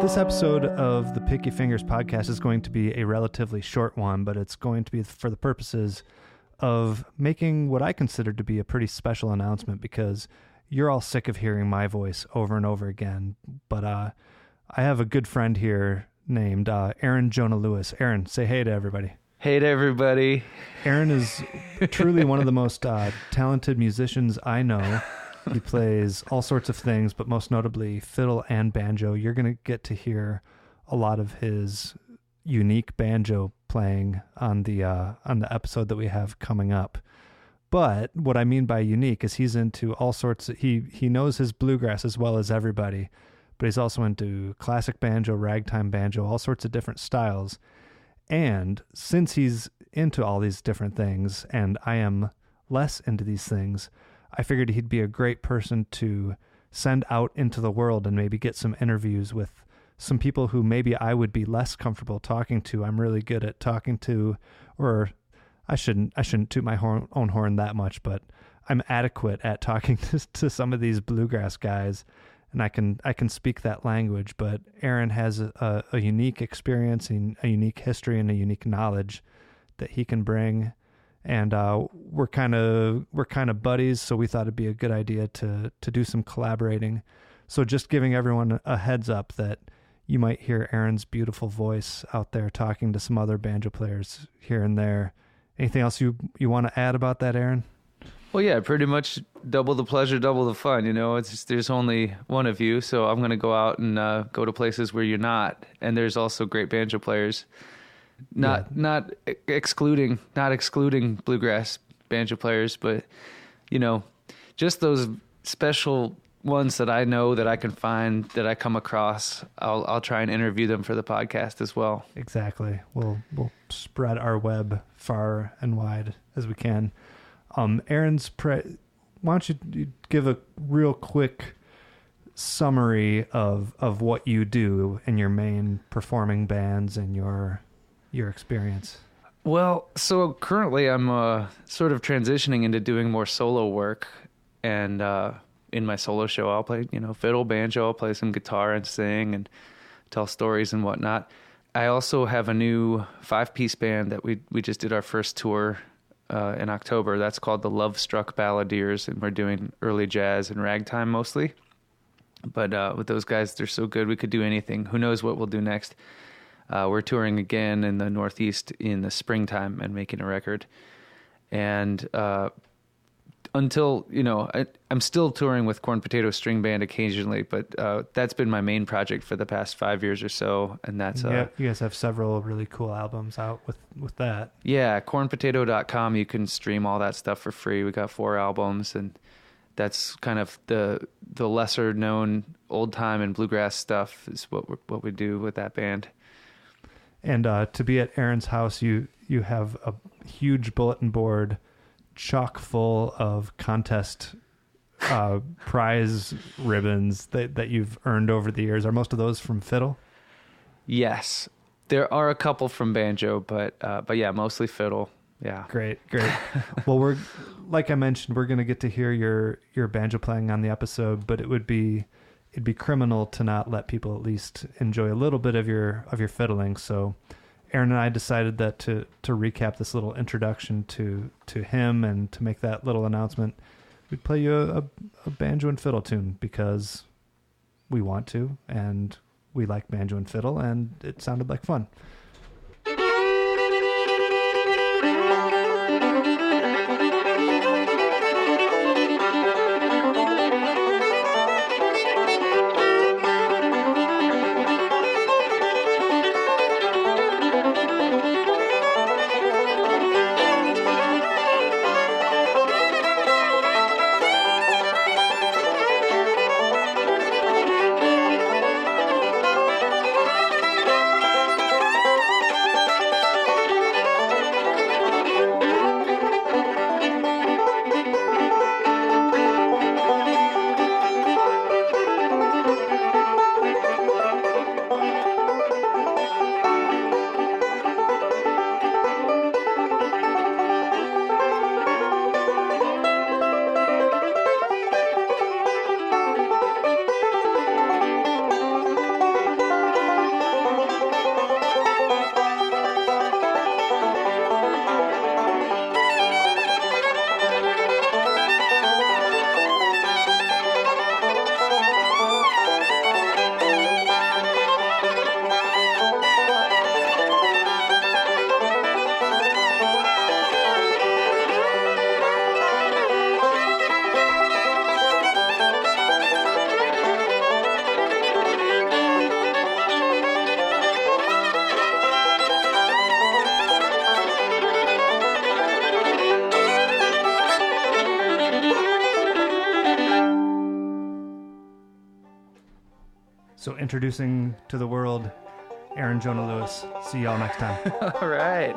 This episode of the Picky Fingers podcast is going to be a relatively short one, but it's going to be for the purposes of making what I consider to be a pretty special announcement, because you're all sick of hearing my voice over and over again. But I have a good friend here named Aaron Jonah Lewis. Aaron, say hey to everybody. Hey to everybody. Aaron is truly one of the most talented musicians I know. He plays all sorts of things, but most notably fiddle and banjo. You're going to get to hear a lot of his unique banjo playing on the episode that we have coming up. But what I mean by unique is he's into all sorts of, he knows his bluegrass as well as everybody, but he's also into classic banjo, ragtime banjo, all sorts of different styles. And since he's into all these different things, and I am less into these things, I figured he'd be a great person to send out into the world and maybe get some interviews with some people who maybe I would be less comfortable talking to. I'm really good at talking to, or I shouldn't toot my own horn that much, but I'm adequate at talking to some of these bluegrass guys, and I can speak that language. But Aaron has a unique experience and a unique history and a unique knowledge that he can bring. And we're kind of buddies, so we thought it'd be a good idea to do some collaborating. So just giving everyone a heads up that you might hear Aaron's beautiful voice out there talking to some other banjo players here and there. Anything else you want to add about that, Aaron? Well, yeah, pretty much double the pleasure, double the fun. You know, it's just, there's only one of you, so I'm going to go out and go to places where you're not. And there's also great banjo players. Not excluding bluegrass banjo players, but you know, just those special ones that I know that I can find, that I come across. I'll try and interview them for the podcast as well. Exactly. We'll spread our web far and wide as we can. Aaron's why don't you give a real quick summary of what you do in your main performing bands and your experience? Well, so currently I'm sort of transitioning into doing more solo work, and in my solo show I'll play, fiddle, banjo, I'll play some guitar and sing and tell stories and whatnot. I also have a new 5-piece band that we just did our first tour in October. That's called the Love Struck Balladeers, and we're doing early jazz and ragtime mostly. But with those guys, they're so good, we could do anything. Who knows what we'll do next? We're touring again in the Northeast in the springtime and making a record. And until, I'm still touring with Corn Potato String Band occasionally, but that's been my main project for the past 5 years or so. And that's... yeah, you guys have several really cool albums out with that. Yeah, cornpotato.com. You can stream all that stuff for free. We got 4 albums, and that's kind of the lesser known old time and bluegrass stuff is what we do with that band. And to be at Aaron's house, you have a huge bulletin board chock full of contest prize ribbons that you've earned over the years. Are most of those from fiddle? Yes. There are a couple from banjo, but yeah, mostly fiddle. Yeah. Great. Well, we're, like I mentioned, we're going to get to hear your banjo playing on the episode, but it'd be criminal to not let people at least enjoy a little bit of your fiddling. So Aaron and I decided that to recap this little introduction to him and to make that little announcement, we'd play you a banjo and fiddle tune because we want to, and we like banjo and fiddle, and it sounded like fun. So introducing to the world, Aaron Jonah Lewis. See y'all next time. All right.